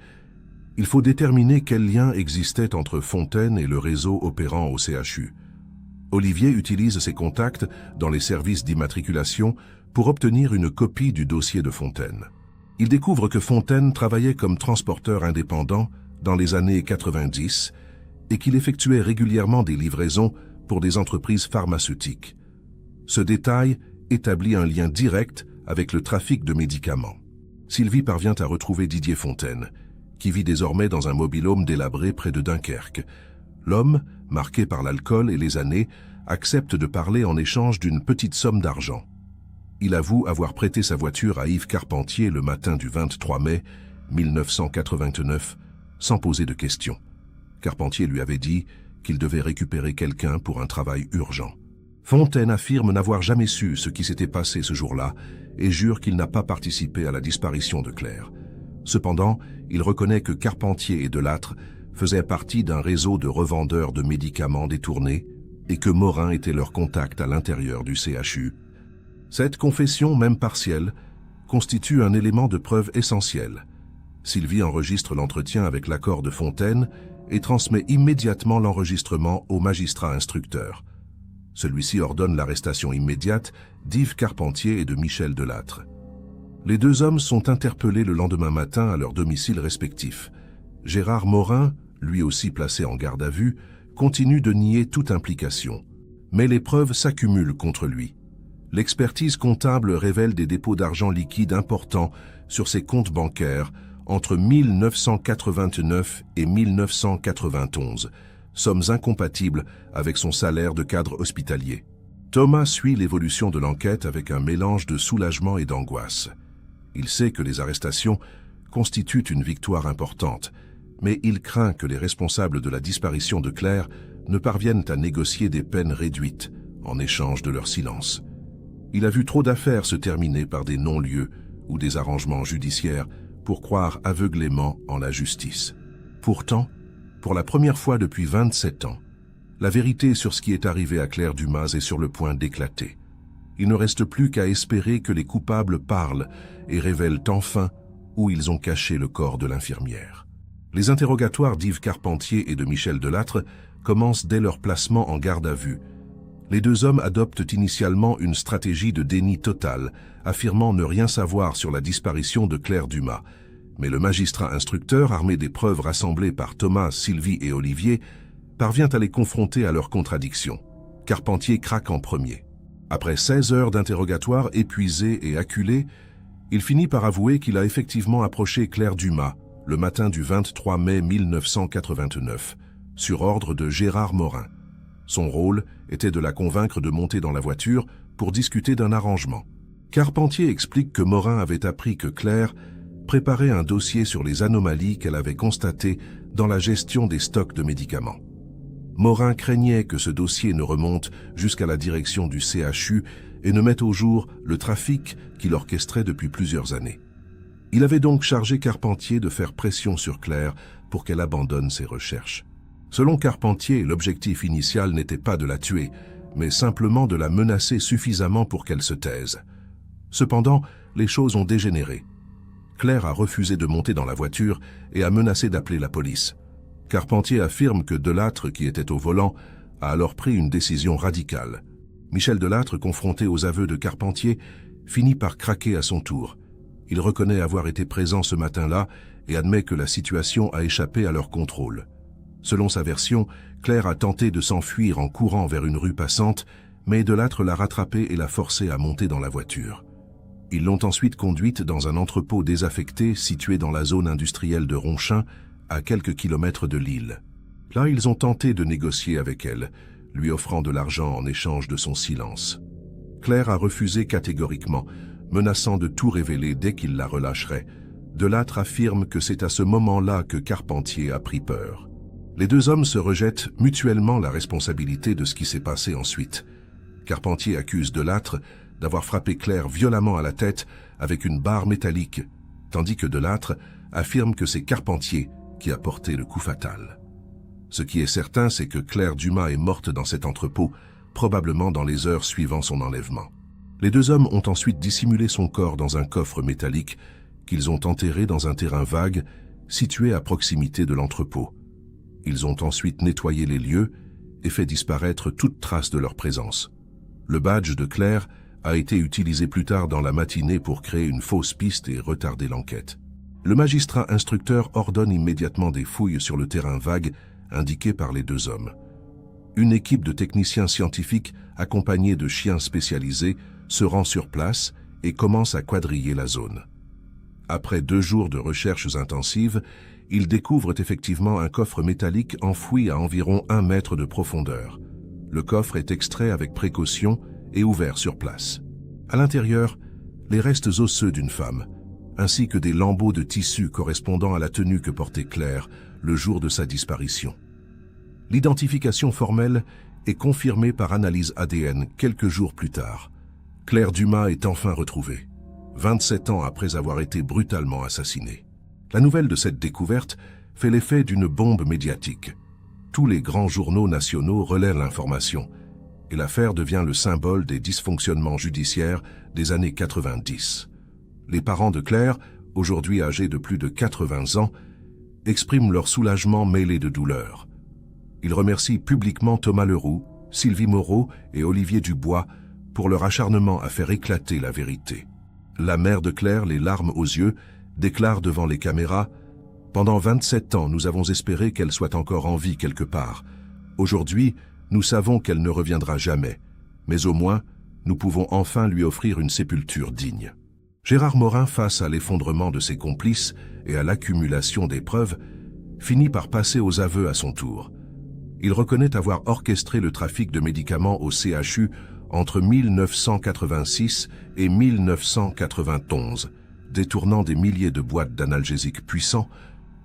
il faut déterminer quel lien existait entre Fontaine et le réseau opérant au CHU. Olivier utilise ses contacts dans les services d'immatriculation pour obtenir une copie du dossier de Fontaine. Il découvre que Fontaine travaillait comme transporteur indépendant dans les années 90 et qu'il effectuait régulièrement des livraisons pour des entreprises pharmaceutiques. Ce détail établit un lien direct avec le trafic de médicaments. Sylvie parvient à retrouver Didier Fontaine, qui vit désormais dans un mobil-home délabré près de Dunkerque. L'homme, marqué par l'alcool et les années, accepte de parler en échange d'une petite somme d'argent. Il avoue avoir prêté sa voiture à Yves Carpentier le matin du 23 mai 1989, sans poser de questions. Carpentier lui avait dit qu'il devait récupérer quelqu'un pour un travail urgent. Fontaine affirme n'avoir jamais su ce qui s'était passé ce jour-là et jure qu'il n'a pas participé à la disparition de Claire. Cependant, il reconnaît que Carpentier et Delattre faisaient partie d'un réseau de revendeurs de médicaments détournés et que Morin était leur contact à l'intérieur du CHU. Cette confession, même partielle, constitue un élément de preuve essentiel. Sylvie enregistre l'entretien avec l'accord de Fontaine et transmet immédiatement l'enregistrement au magistrat instructeur. Celui-ci ordonne l'arrestation immédiate d'Yves Carpentier et de Michel Delattre. Les deux hommes sont interpellés le lendemain matin à leur domicile respectif. Gérard Morin, lui aussi placé en garde à vue, continue de nier toute implication. Mais les preuves s'accumulent contre lui. L'expertise comptable révèle des dépôts d'argent liquide importants sur ses comptes bancaires entre 1989 et 1991, sommes incompatibles avec son salaire de cadre hospitalier. Thomas suit l'évolution de l'enquête avec un mélange de soulagement et d'angoisse. Il sait que les arrestations constituent une victoire importante, mais il craint que les responsables de la disparition de Claire ne parviennent à négocier des peines réduites en échange de leur silence. Il a vu trop d'affaires se terminer par des non-lieux ou des arrangements judiciaires pour croire aveuglément en la justice. Pourtant, pour la première fois depuis 27 ans, la vérité sur ce qui est arrivé à Claire Dumas est sur le point d'éclater. Il ne reste plus qu'à espérer que les coupables parlent et révèlent enfin où ils ont caché le corps de l'infirmière. Les interrogatoires d'Yves Carpentier et de Michel Delattre commencent dès leur placement en garde à vue. Les deux hommes adoptent initialement une stratégie de déni total, affirmant ne rien savoir sur la disparition de Claire Dumas. Mais le magistrat instructeur, armé des preuves rassemblées par Thomas, Sylvie et Olivier, parvient à les confronter à leurs contradictions. Carpentier craque en premier. Après 16 heures d'interrogatoire épuisé et acculé, il finit par avouer qu'il a effectivement approché Claire Dumas le matin du 23 mai 1989, sur ordre de Gérard Morin. Son rôle était de la convaincre de monter dans la voiture pour discuter d'un arrangement. Carpentier explique que Morin avait appris que Claire préparait un dossier sur les anomalies qu'elle avait constatées dans la gestion des stocks de médicaments. Morin craignait que ce dossier ne remonte jusqu'à la direction du CHU et ne mette au jour le trafic qu'il orchestrait depuis plusieurs années. Il avait donc chargé Carpentier de faire pression sur Claire pour qu'elle abandonne ses recherches. Selon Carpentier, l'objectif initial n'était pas de la tuer, mais simplement de la menacer suffisamment pour qu'elle se taise. Cependant, les choses ont dégénéré. Claire a refusé de monter dans la voiture et a menacé d'appeler la police. Carpentier affirme que Delattre, qui était au volant, a alors pris une décision radicale. Michel Delattre, confronté aux aveux de Carpentier, finit par craquer à son tour. Il reconnaît avoir été présent ce matin-là et admet que la situation a échappé à leur contrôle. Selon sa version, Claire a tenté de s'enfuir en courant vers une rue passante, mais Delattre l'a rattrapée et l'a forcée à monter dans la voiture. Ils l'ont ensuite conduite dans un entrepôt désaffecté situé dans la zone industrielle de Ronchin, à quelques kilomètres de Lille. Là, ils ont tenté de négocier avec elle, lui offrant de l'argent en échange de son silence. Claire a refusé catégoriquement, menaçant de tout révéler dès qu'il la relâcherait. Delattre affirme que c'est à ce moment-là que Carpentier a pris peur. Les deux hommes se rejettent mutuellement la responsabilité de ce qui s'est passé ensuite. Carpentier accuse Delattre d'avoir frappé Claire violemment à la tête avec une barre métallique, tandis que Delattre affirme que c'est Carpentier qui a porté le coup fatal. Ce qui est certain, c'est que Claire Dumas est morte dans cet entrepôt, probablement dans les heures suivant son enlèvement. Les deux hommes ont ensuite dissimulé son corps dans un coffre métallique qu'ils ont enterré dans un terrain vague situé à proximité de l'entrepôt. Ils ont ensuite nettoyé les lieux et fait disparaître toute trace de leur présence. Le badge de Claire a été utilisé plus tard dans la matinée pour créer une fausse piste et retarder l'enquête. Le magistrat instructeur ordonne immédiatement des fouilles sur le terrain vague indiqué par les deux hommes. Une équipe de techniciens scientifiques accompagnés de chiens spécialisés se rend sur place et commence à quadriller la zone. Après 2 jours de recherches intensives, ils découvrent effectivement un coffre métallique enfoui à environ 1 mètre de profondeur. Le coffre est extrait avec précaution et ouvert sur place. À l'intérieur, les restes osseux d'une femme, ainsi que des lambeaux de tissu correspondant à la tenue que portait Claire le jour de sa disparition. L'identification formelle est confirmée par analyse ADN quelques jours plus tard. Claire Dumas est enfin retrouvée, 27 ans après avoir été brutalement assassinée. La nouvelle de cette découverte fait l'effet d'une bombe médiatique. Tous les grands journaux nationaux relaient l'information, et l'affaire devient le symbole des dysfonctionnements judiciaires des années 90. Les parents de Claire, aujourd'hui âgés de plus de 80 ans, expriment leur soulagement mêlé de douleur. Ils remercient publiquement Thomas Leroux, Sylvie Moreau et Olivier Dubois pour leur acharnement à faire éclater la vérité. La mère de Claire, les larmes aux yeux, déclare devant les caméras « Pendant 27 ans, nous avons espéré qu'elle soit encore en vie quelque part. Aujourd'hui, nous savons qu'elle ne reviendra jamais, mais au moins, nous pouvons enfin lui offrir une sépulture digne. » Gérard Morin, face à l'effondrement de ses complices et à l'accumulation des preuves, finit par passer aux aveux à son tour. Il reconnaît avoir orchestré le trafic de médicaments au CHU entre 1986 et 1991, détournant des milliers de boîtes d'analgésiques puissants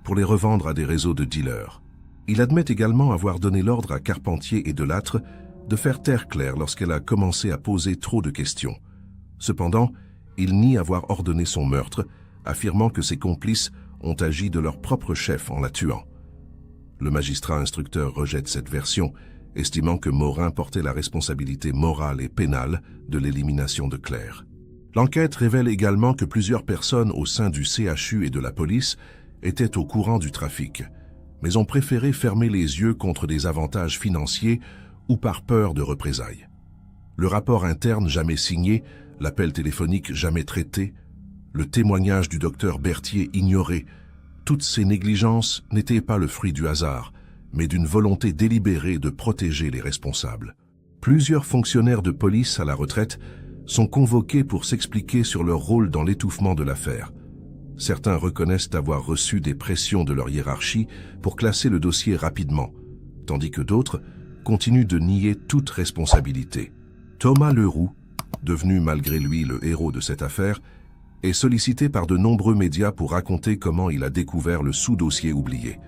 pour les revendre à des réseaux de dealers. Il admet également avoir donné l'ordre à Carpentier et Delattre de faire taire Claire lorsqu'elle a commencé à poser trop de questions. Cependant, il nie avoir ordonné son meurtre, affirmant que ses complices ont agi de leur propre chef en la tuant. Le magistrat instructeur rejette cette version, estimant que Morin portait la responsabilité morale et pénale de l'élimination de Claire. L'enquête révèle également que plusieurs personnes au sein du CHU et de la police étaient au courant du trafic, mais ont préféré fermer les yeux contre des avantages financiers ou par peur de représailles. Le rapport interne jamais signé, l'appel téléphonique jamais traité, le témoignage du docteur Berthier ignoré, toutes ces négligences n'étaient pas le fruit du hasard, mais d'une volonté délibérée de protéger les responsables. Plusieurs fonctionnaires de police à la retraite sont convoqués pour s'expliquer sur leur rôle dans l'étouffement de l'affaire. Certains reconnaissent avoir reçu des pressions de leur hiérarchie pour classer le dossier rapidement, tandis que d'autres continuent de nier toute responsabilité. Thomas Leroux, devenu malgré lui le héros de cette affaire, est sollicité par de nombreux médias pour raconter comment il a découvert le sous-dossier oublié.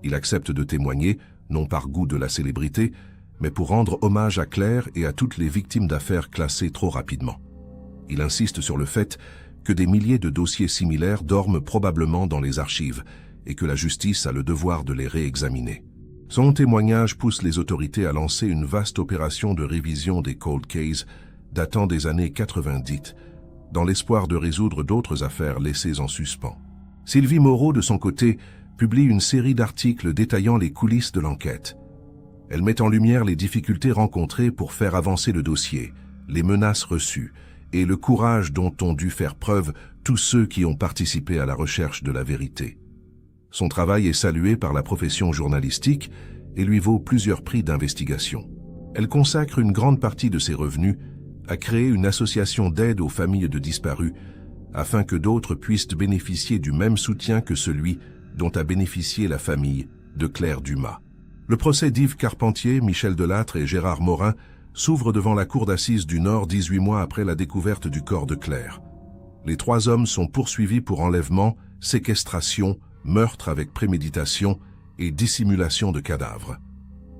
Il accepte de témoigner, non par goût de la célébrité, mais pour rendre hommage à Claire et à toutes les victimes d'affaires classées trop rapidement. Il insiste sur le fait que des milliers de dossiers similaires dorment probablement dans les archives et que la justice a le devoir de les réexaminer. Son témoignage pousse les autorités à lancer une vaste opération de révision des cold cases datant des années 90, dans l'espoir de résoudre d'autres affaires laissées en suspens. Sylvie Moreau, de son côté, publie une série d'articles détaillant les coulisses de l'enquête. Elle met en lumière les difficultés rencontrées pour faire avancer le dossier, les menaces reçues et le courage dont ont dû faire preuve tous ceux qui ont participé à la recherche de la vérité. Son travail est salué par la profession journalistique et lui vaut plusieurs prix d'investigation. Elle consacre une grande partie de ses revenus à créer une association d'aide aux familles de disparus afin que d'autres puissent bénéficier du même soutien que celui dont a bénéficié la famille de Claire Dumas. Le procès d'Yves Carpentier, Michel Delattre et Gérard Morin s'ouvre devant la cour d'assises du Nord 18 mois après la découverte du corps de Claire. Les 3 hommes sont poursuivis pour enlèvement, séquestration, meurtre avec préméditation et dissimulation de cadavres.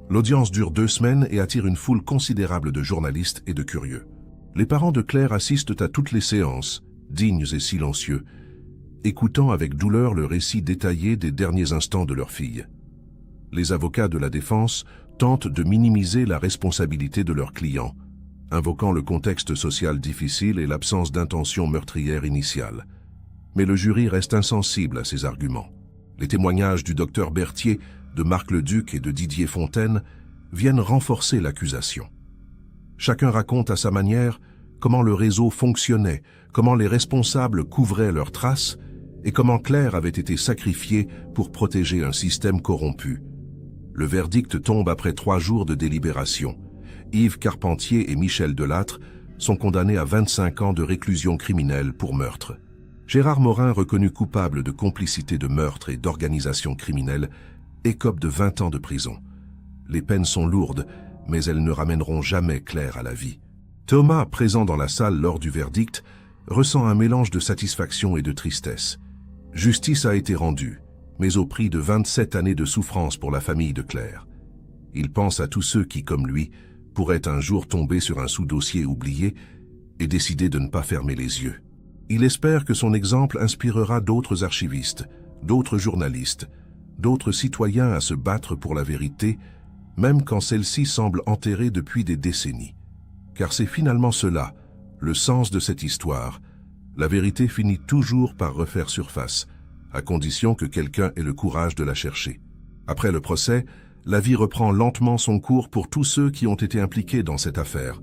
L'audience dure 2 semaines et attire une foule considérable de journalistes et de curieux. Les parents de Claire assistent à toutes les séances, dignes et silencieux, écoutant avec douleur le récit détaillé des derniers instants de leur fille. Les avocats de la défense tentent de minimiser la responsabilité de leurs clients, invoquant le contexte social difficile et l'absence d'intention meurtrière initiale. Mais le jury reste insensible à ces arguments. Les témoignages du docteur Berthier, de Marc Leduc et de Didier Fontaine viennent renforcer l'accusation. Chacun raconte à sa manière comment le réseau fonctionnait, comment les responsables couvraient leurs traces et comment Claire avait été sacrifiée pour protéger un système corrompu. Le verdict tombe après 3 jours de délibération. Yves Carpentier et Michel Delattre sont condamnés à 25 ans de réclusion criminelle pour meurtre. Gérard Morin, reconnu coupable de complicité de meurtre et d'organisation criminelle, écope de 20 ans de prison. Les peines sont lourdes, mais elles ne ramèneront jamais Claire à la vie. Thomas, présent dans la salle lors du verdict, ressent un mélange de satisfaction et de tristesse. Justice a été rendue, mais au prix de 27 années de souffrance pour la famille de Claire. Il pense à tous ceux qui, comme lui, pourraient un jour tomber sur un sous-dossier oublié et décider de ne pas fermer les yeux. Il espère que son exemple inspirera d'autres archivistes, d'autres journalistes, d'autres citoyens à se battre pour la vérité, même quand celle-ci semble enterrée depuis des décennies. Car c'est finalement cela, le sens de cette histoire. La vérité finit toujours par refaire surface, à condition que quelqu'un ait le courage de la chercher. Après le procès, la vie reprend lentement son cours pour tous ceux qui ont été impliqués dans cette affaire.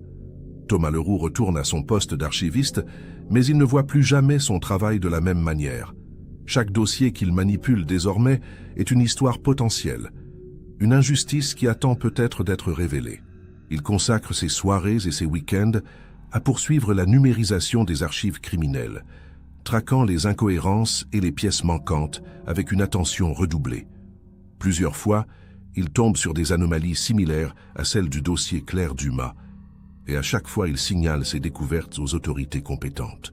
Thomas Leroux retourne à son poste d'archiviste, mais il ne voit plus jamais son travail de la même manière. Chaque dossier qu'il manipule désormais est une histoire potentielle, une injustice qui attend peut-être d'être révélée. Il consacre ses soirées et ses week-ends à poursuivre la numérisation des archives criminelles, traquant les incohérences et les pièces manquantes avec une attention redoublée. Plusieurs fois, il tombe sur des anomalies similaires à celles du dossier Claire Dumas, et à chaque fois il signale ses découvertes aux autorités compétentes.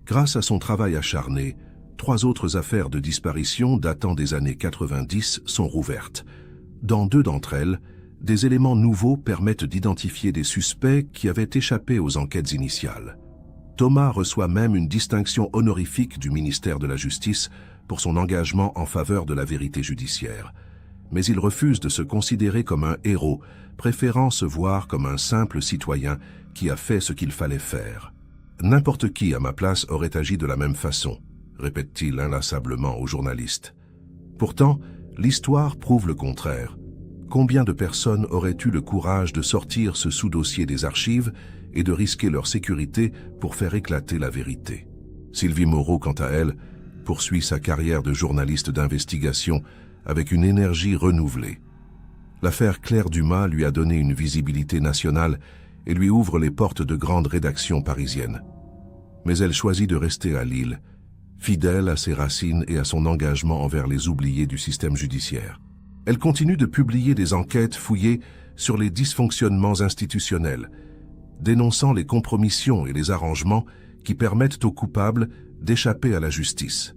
Grâce à son travail acharné, 3 autres affaires de disparition datant des années 90 sont rouvertes. Dans 2 d'entre elles, des éléments nouveaux permettent d'identifier des suspects qui avaient échappé aux enquêtes initiales. Thomas reçoit même une distinction honorifique du ministère de la Justice pour son engagement en faveur de la vérité judiciaire. Mais il refuse de se considérer comme un héros, préférant se voir comme un simple citoyen qui a fait ce qu'il fallait faire. « N'importe qui à ma place aurait agi de la même façon », répète-t-il inlassablement aux journalistes. Pourtant, l'histoire prouve le contraire. Combien de personnes auraient eu le courage de sortir ce sous-dossier des archives et de risquer leur sécurité pour faire éclater la vérité? Sylvie Moreau, quant à elle, poursuit sa carrière de journaliste d'investigation avec une énergie renouvelée. L'affaire Claire Dumas lui a donné une visibilité nationale et lui ouvre les portes de grandes rédactions parisiennes. Mais elle choisit de rester à Lille, fidèle à ses racines et à son engagement envers les oubliés du système judiciaire. Elle continue de publier des enquêtes fouillées sur les dysfonctionnements institutionnels, dénonçant les compromissions et les arrangements qui permettent aux coupables d'échapper à la justice.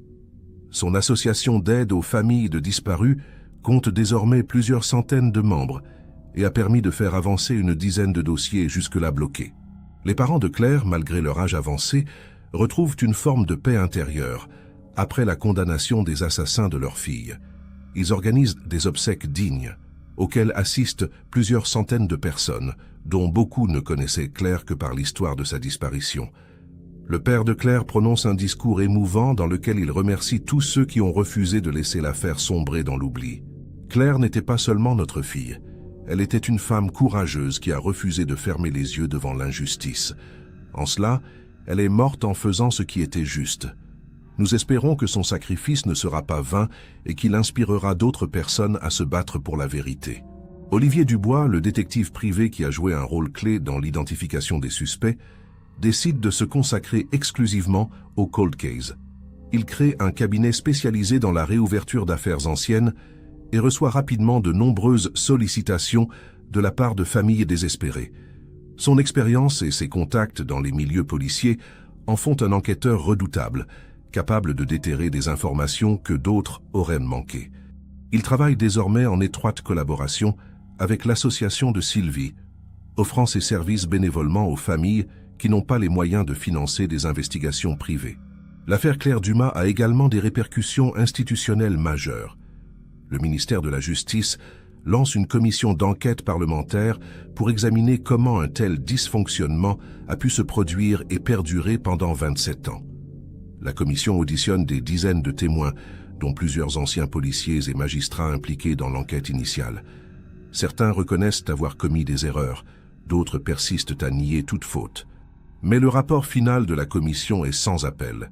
Son association d'aide aux familles de disparus compte désormais plusieurs centaines de membres et a permis de faire avancer une dizaine de dossiers jusque-là bloqués. Les parents de Claire, malgré leur âge avancé, retrouvent une forme de paix intérieure après la condamnation des assassins de leur fille. Ils organisent des obsèques dignes, auxquelles assistent plusieurs centaines de personnes, dont beaucoup ne connaissaient Claire que par l'histoire de sa disparition. Le père de Claire prononce un discours émouvant dans lequel il remercie tous ceux qui ont refusé de laisser l'affaire sombrer dans l'oubli. Claire n'était pas seulement notre fille, elle était une femme courageuse qui a refusé de fermer les yeux devant l'injustice. En cela, elle est morte en faisant ce qui était juste. Nous espérons que son sacrifice ne sera pas vain et qu'il inspirera d'autres personnes à se battre pour la vérité. Olivier Dubois, le détective privé qui a joué un rôle clé dans l'identification des suspects, décide de se consacrer exclusivement au cold case. Il crée un cabinet spécialisé dans la réouverture d'affaires anciennes et reçoit rapidement de nombreuses sollicitations de la part de familles désespérées. Son expérience et ses contacts dans les milieux policiers en font un enquêteur redoutable, capable de déterrer des informations que d'autres auraient manquées. Il travaille désormais en étroite collaboration avec l'association de Sylvie, offrant ses services bénévolement aux familles qui n'ont pas les moyens de financer des investigations privées. L'affaire Claire Dumas a également des répercussions institutionnelles majeures. Le ministère de la Justice lance une commission d'enquête parlementaire pour examiner comment un tel dysfonctionnement a pu se produire et perdurer pendant 27 ans. La commission auditionne des dizaines de témoins, dont plusieurs anciens policiers et magistrats impliqués dans l'enquête initiale. Certains reconnaissent avoir commis des erreurs, d'autres persistent à nier toute faute. Mais le rapport final de la commission est sans appel.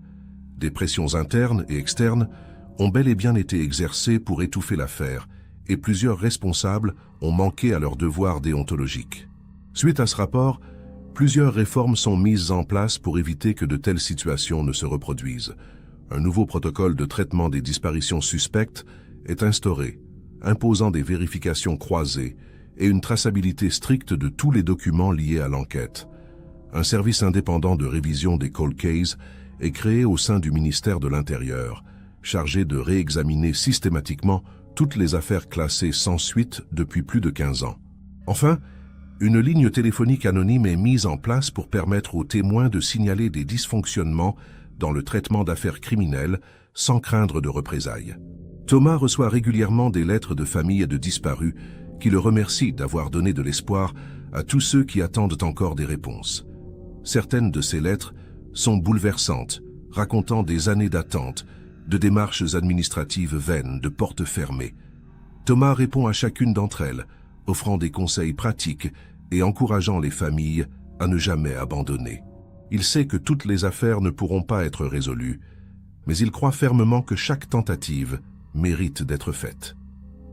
Des pressions internes et externes ont bel et bien été exercées pour étouffer l'affaire, et plusieurs responsables ont manqué à leur devoir déontologique. Suite à ce rapport, plusieurs réformes sont mises en place pour éviter que de telles situations ne se reproduisent. Un nouveau protocole de traitement des disparitions suspectes est instauré, imposant des vérifications croisées et une traçabilité stricte de tous les documents liés à l'enquête. Un service indépendant de révision des cold cases est créé au sein du ministère de l'Intérieur, chargé de réexaminer systématiquement toutes les affaires classées sans suite depuis plus de 15 ans. Enfin, une ligne téléphonique anonyme est mise en place pour permettre aux témoins de signaler des dysfonctionnements dans le traitement d'affaires criminelles sans craindre de représailles. Thomas reçoit régulièrement des lettres de familles de disparus qui le remercient d'avoir donné de l'espoir à tous ceux qui attendent encore des réponses. Certaines de ces lettres sont bouleversantes, racontant des années d'attente, de démarches administratives vaines, de portes fermées. Thomas répond à chacune d'entre elles, offrant des conseils pratiques et encourageant les familles à ne jamais abandonner. Il sait que toutes les affaires ne pourront pas être résolues, mais il croit fermement que chaque tentative mérite d'être faite.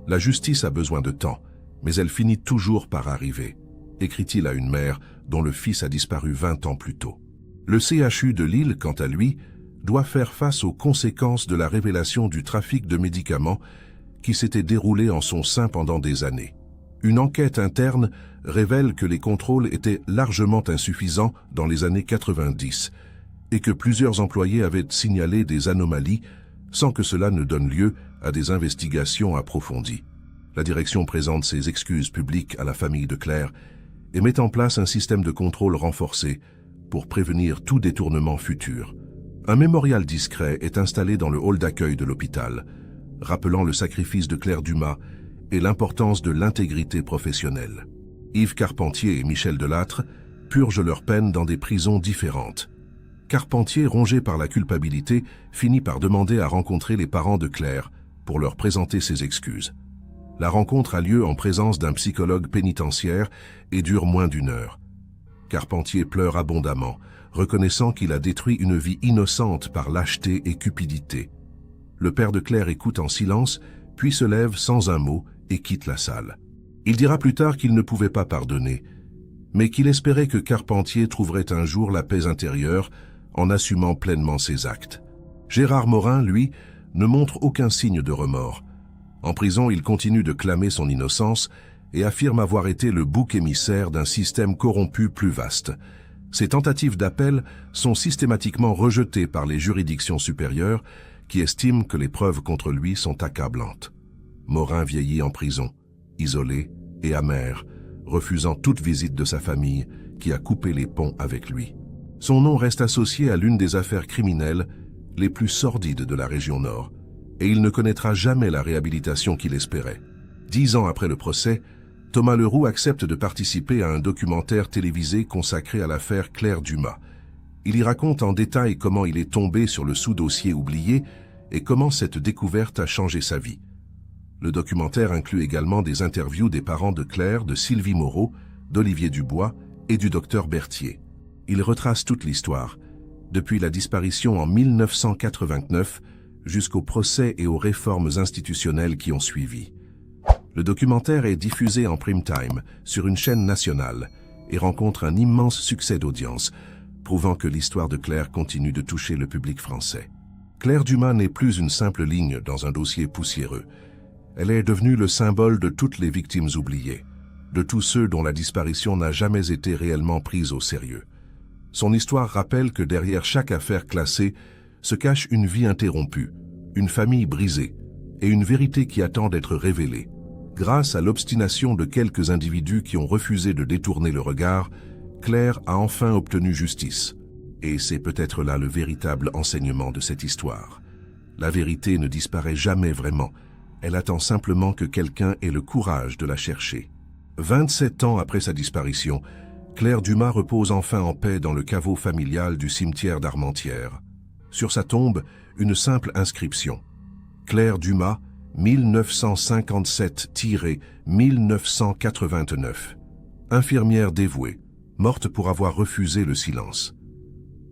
La justice a besoin de temps, mais elle finit toujours par arriver, écrit-il à une mère dont le fils a disparu 20 ans plus tôt. Le CHU de Lille, quant à lui, doit faire face aux conséquences de la révélation du trafic de médicaments qui s'était déroulé en son sein pendant des années. Une enquête interne révèle que les contrôles étaient largement insuffisants dans les années 90 et que plusieurs employés avaient signalé des anomalies sans que cela ne donne lieu à des investigations approfondies. La direction présente ses excuses publiques à la famille de Claire et met en place un système de contrôle renforcé pour prévenir tout détournement futur. Un mémorial discret est installé dans le hall d'accueil de l'hôpital, rappelant le sacrifice de Claire Dumas et l'importance de l'intégrité professionnelle. Yves Carpentier et Michel Delattre purgent leur peine dans des prisons différentes. Carpentier, rongé par la culpabilité, finit par demander à rencontrer les parents de Claire pour leur présenter ses excuses. La rencontre a lieu en présence d'un psychologue pénitentiaire et dure moins d'1 heure. Carpentier pleure abondamment, reconnaissant qu'il a détruit une vie innocente par lâcheté et cupidité. Le père de Claire écoute en silence, puis se lève sans un mot et quitte la salle. Il dira plus tard qu'il ne pouvait pas pardonner, mais qu'il espérait que Carpentier trouverait un jour la paix intérieure en assumant pleinement ses actes. Gérard Morin, lui, ne montre aucun signe de remords. En prison, il continue de clamer son innocence et affirme avoir été le bouc émissaire d'un système corrompu plus vaste. Ses tentatives d'appel sont systématiquement rejetées par les juridictions supérieures qui estiment que les preuves contre lui sont accablantes. Morin vieillit en prison, isolé et amer, refusant toute visite de sa famille qui a coupé les ponts avec lui. Son nom reste associé à l'une des affaires criminelles les plus sordides de la région Nord, et il ne connaîtra jamais la réhabilitation qu'il espérait. 10 ans après le procès, Thomas Leroux accepte de participer à un documentaire télévisé consacré à l'affaire Claire Dumas. Il y raconte en détail comment il est tombé sur le sous-dossier oublié et comment cette découverte a changé sa vie. Le documentaire inclut également des interviews des parents de Claire, de Sylvie Moreau, d'Olivier Dubois et du docteur Berthier. Il retrace toute l'histoire, depuis la disparition en 1989 jusqu'au procès et aux réformes institutionnelles qui ont suivi. Le documentaire est diffusé en prime time sur une chaîne nationale et rencontre un immense succès d'audience, prouvant que l'histoire de Claire continue de toucher le public français. Claire Dumas n'est plus une simple ligne dans un dossier poussiéreux. Elle est devenue le symbole de toutes les victimes oubliées. de tous ceux dont la disparition n'a jamais été réellement prise au sérieux. Son histoire rappelle que derrière chaque affaire classée se cache une vie interrompue, une famille brisée et une vérité qui attend d'être révélée. Grâce à l'obstination de quelques individus qui ont refusé de détourner le regard, Claire a enfin obtenu justice. Et c'est peut-être là le véritable enseignement de cette histoire. La vérité ne disparaît jamais vraiment. Elle attend simplement que quelqu'un ait le courage de la chercher. 27 ans après sa disparition, Claire Dumas repose enfin en paix dans le caveau familial du cimetière d'Armentières. Sur sa tombe, une simple inscription. Claire Dumas, 1957-1989. Infirmière dévouée, morte pour avoir refusé le silence.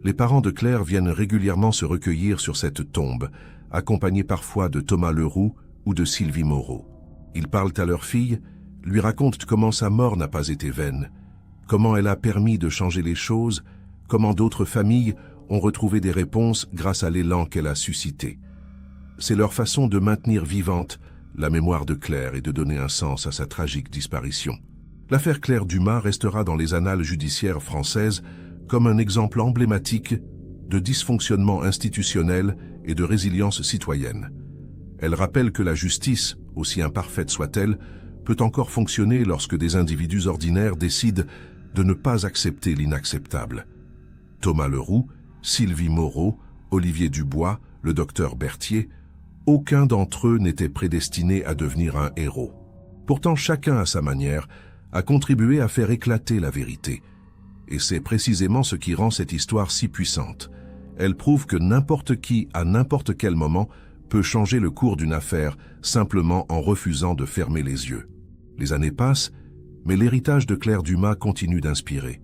Les parents de Claire viennent régulièrement se recueillir sur cette tombe, accompagnés parfois de Thomas Leroux ou de Sylvie Moreau. Ils parlent à leur fille, lui racontent comment sa mort n'a pas été vaine, comment elle a permis de changer les choses, comment d'autres familles ont retrouvé des réponses grâce à l'élan qu'elle a suscité. C'est leur façon de maintenir vivante la mémoire de Claire et de donner un sens à sa tragique disparition. L'affaire Claire Dumas restera dans les annales judiciaires françaises comme un exemple emblématique de dysfonctionnement institutionnel et de résilience citoyenne. Elle rappelle que la justice, aussi imparfaite soit-elle, peut encore fonctionner lorsque des individus ordinaires décident de ne pas accepter l'inacceptable. Thomas Leroux, Sylvie Moreau, Olivier Dubois, le docteur Berthier, aucun d'entre eux n'était prédestiné à devenir un héros. Pourtant, chacun à sa manière a contribué à faire éclater la vérité. Et c'est précisément ce qui rend cette histoire si puissante. Elle prouve que n'importe qui, à n'importe quel moment, peut changer le cours d'une affaire simplement en refusant de fermer les yeux. Les années passent, mais l'héritage de Claire Dumas continue d'inspirer.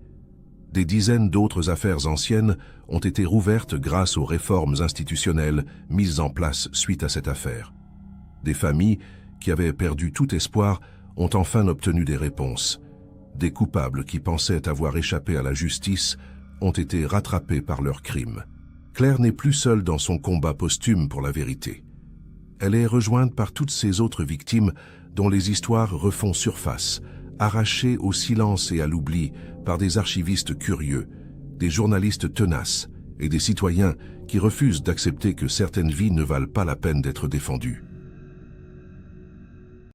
Des dizaines d'autres affaires anciennes ont été rouvertes grâce aux réformes institutionnelles mises en place suite à cette affaire. Des familles qui avaient perdu tout espoir ont enfin obtenu des réponses. Des coupables qui pensaient avoir échappé à la justice ont été rattrapés par leurs crimes. Claire n'est plus seule dans son combat posthume pour la vérité. Elle est rejointe par toutes ces autres victimes dont les histoires refont surface, arrachées au silence et à l'oubli par des archivistes curieux, des journalistes tenaces et des citoyens qui refusent d'accepter que certaines vies ne valent pas la peine d'être défendues.